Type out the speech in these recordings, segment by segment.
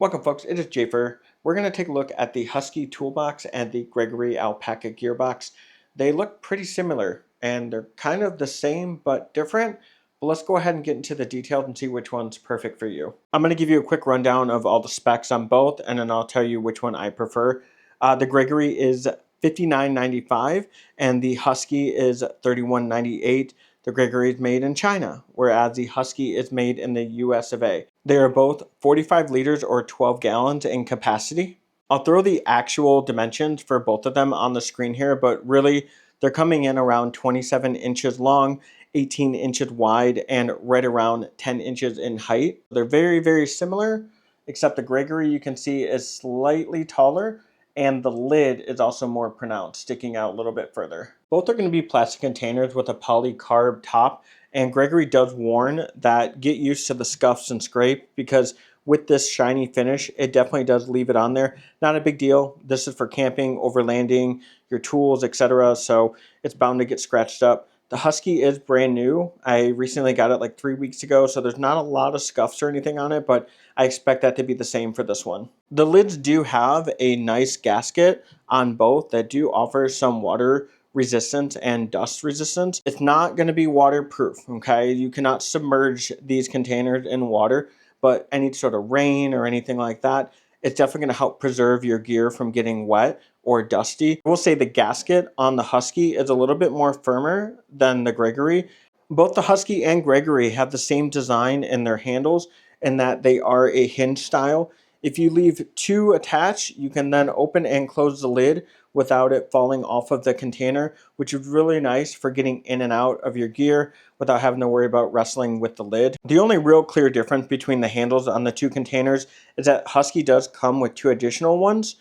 Welcome folks, it is Jafer. We're going to take a look at the Husky toolbox and the Gregory Alpaca gearbox. They look pretty similar and they're kind of the same but different. But let's go ahead and get into the details and see which one's perfect for you. I'm going to give you a quick rundown of all the specs on both and then I'll tell you which one I prefer. The Gregory is $59.95 and the Husky is $31.98. The Gregory is made in China, whereas the Husky is made in the US of A. They are both 45 liters or 12 gallons in capacity. I'll throw the actual dimensions for both of them on the screen here, but really they're coming in around 27 inches long, 18 inches wide, and right around 10 inches in height. They're very, very similar, except the Gregory you can see is slightly taller and the lid is also more pronounced, sticking out a little bit further. Both are going to be plastic containers with a polycarb top, and Gregory does warn that get used to the scuffs and scrape because with this shiny finish, it definitely does leave it on there. Not a big deal. This is for camping, overlanding, your tools, etc. So it's bound to get scratched up. The Husky is brand new. I recently got it like 3 weeks ago, so there's not a lot of scuffs or anything on it, but I expect that to be the same for this one. The lids do have a nice gasket on both that do offer some water resistance and dust resistance. It's not going to be waterproof, okay? You cannot submerge these containers in water, but any sort of rain or anything like that, it's definitely going to help preserve your gear from getting wet or dusty. I will say the gasket on the Husky is a little bit more firmer than the Gregory. Both the Husky and Gregory have the same design in their handles in that they are a hinge style. If you leave two attached, you can then open and close the lid without it falling off of the container, which is really nice for getting in and out of your gear without having to worry about wrestling with the lid. The only real clear difference between the handles on the two containers is that Husky does come with two additional ones.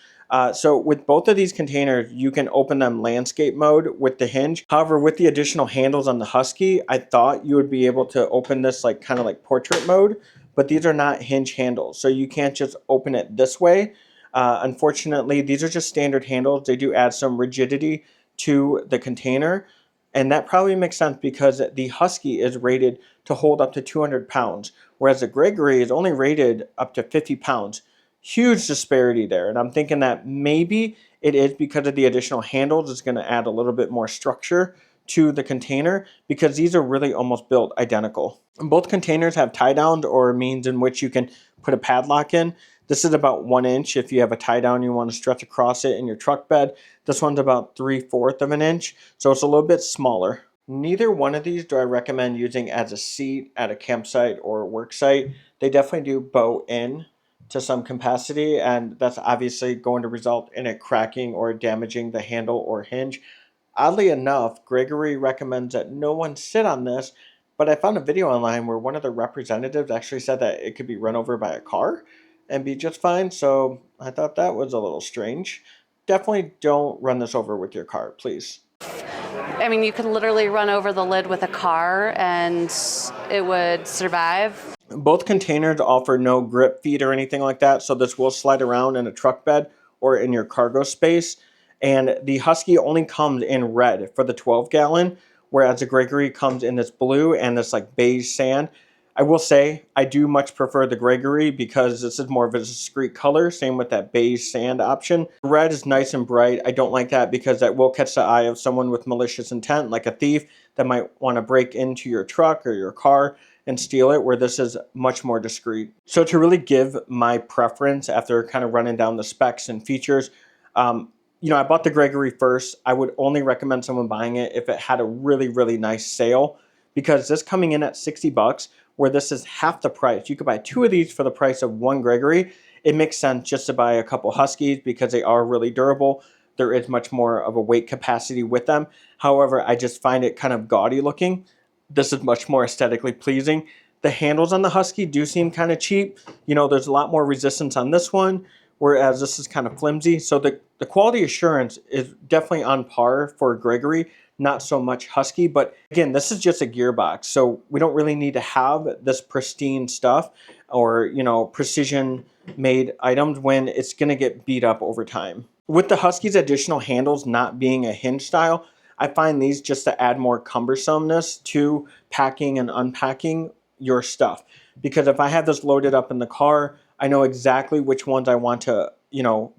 So with both of these containers, you can open them landscape mode with the hinge. However, with the additional handles on the Husky, I thought you would be able to open this like kind of like portrait mode, but these are not hinge handles. So you can't just open it this way. Unfortunately, these are just standard handles. They do add some rigidity to the container. And that probably makes sense because the Husky is rated to hold up to 200 pounds, whereas the Gregory is only rated up to 50 pounds. Huge disparity there. And I'm thinking that maybe it is because of the additional handles. It's going to add a little bit more structure to the container because these are really almost built identical. Both containers have tie downs or means in which you can put a padlock in. This is about 1 inch if you have a tie down you want to stretch across it in your truck bed. This one's about 3/4 of an inch, so it's a little bit smaller. Neither one of these do I recommend using as a seat at a campsite or a work site. They definitely do bow in to some capacity, and that's obviously going to result in it cracking or damaging the handle or hinge. Oddly enough, Gregory recommends that no one sit on this, but I found a video online where one of the representatives actually said that it could be run over by a car and be just fine, so I thought that was a little strange. Definitely don't run this over with your car, please. I mean, you could literally run over the lid with a car and it would survive. Both containers offer no grip feet or anything like that, so this will slide around in a truck bed or in your cargo space. And the Husky only comes in red for the 12 gallon, whereas the Gregory comes in this blue and this like beige sand. I will say I do much prefer the Gregory because this is more of a discreet color. Same with that beige sand option. Red is nice and bright. I don't like that because that will catch the eye of someone with malicious intent, like a thief that might want to break into your truck or your car and steal it, where this is much more discreet. So to really give my preference after kind of running down the specs and features, I bought the Gregory first. I would only recommend someone buying it if it had a really, really nice sale, because this coming in at 60 bucks, where this is half the price. You could buy two of these for the price of one Gregory. It makes sense just to buy a couple Huskies because they are really durable. There is much more of a weight capacity with them. However, I just find it kind of gaudy looking. This is much more aesthetically pleasing. The handles on the Husky do seem kind of cheap. There's a lot more resistance on this one, whereas this is kind of flimsy. So the quality assurance is definitely on par for Gregory, not so much Husky. But again, this is just a gearbox, so we don't really need to have this pristine stuff or, precision made items when it's going to get beat up over time. With the Husky's additional handles not being a hinge style, I find these just to add more cumbersomeness to packing and unpacking your stuff. Because if I have this loaded up in the car, I know exactly which ones I want to,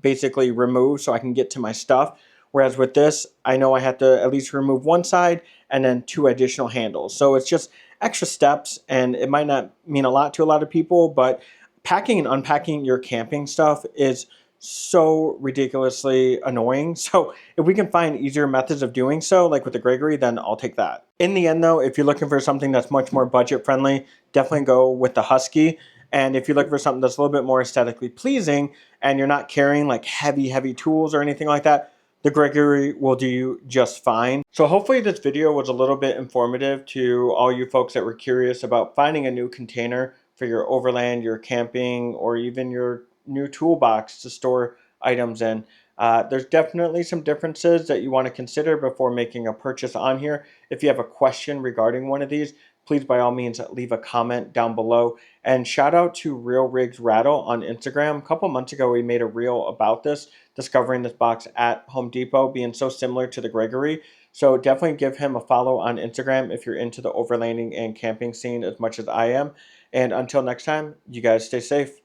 basically remove so I can get to my stuff. Whereas with this, I know I have to at least remove one side and then 2 additional handles. So it's just extra steps, and it might not mean a lot to a lot of people, but packing and unpacking your camping stuff is so ridiculously annoying. So if we can find easier methods of doing so, like with the Gregory, then I'll take that. In the end though, if you're looking for something that's much more budget friendly, definitely go with the Husky. And if you're looking for something that's a little bit more aesthetically pleasing and you're not carrying like heavy tools or anything like that, the Gregory will do you just fine. So hopefully this video was a little bit informative to all you folks that were curious about finding a new container for your overland, your camping, or even your new toolbox to store items in. There's definitely some differences that you want to consider before making a purchase on here. If you have a question regarding one of these, please by all means leave a comment down below. And shout out to Real Rigs Rattle on Instagram. A couple months ago, we made a reel about this, discovering this box at Home Depot being so similar to the Gregory. So definitely give him a follow on Instagram if you're into the overlanding and camping scene as much as I am. And until next time, you guys stay safe.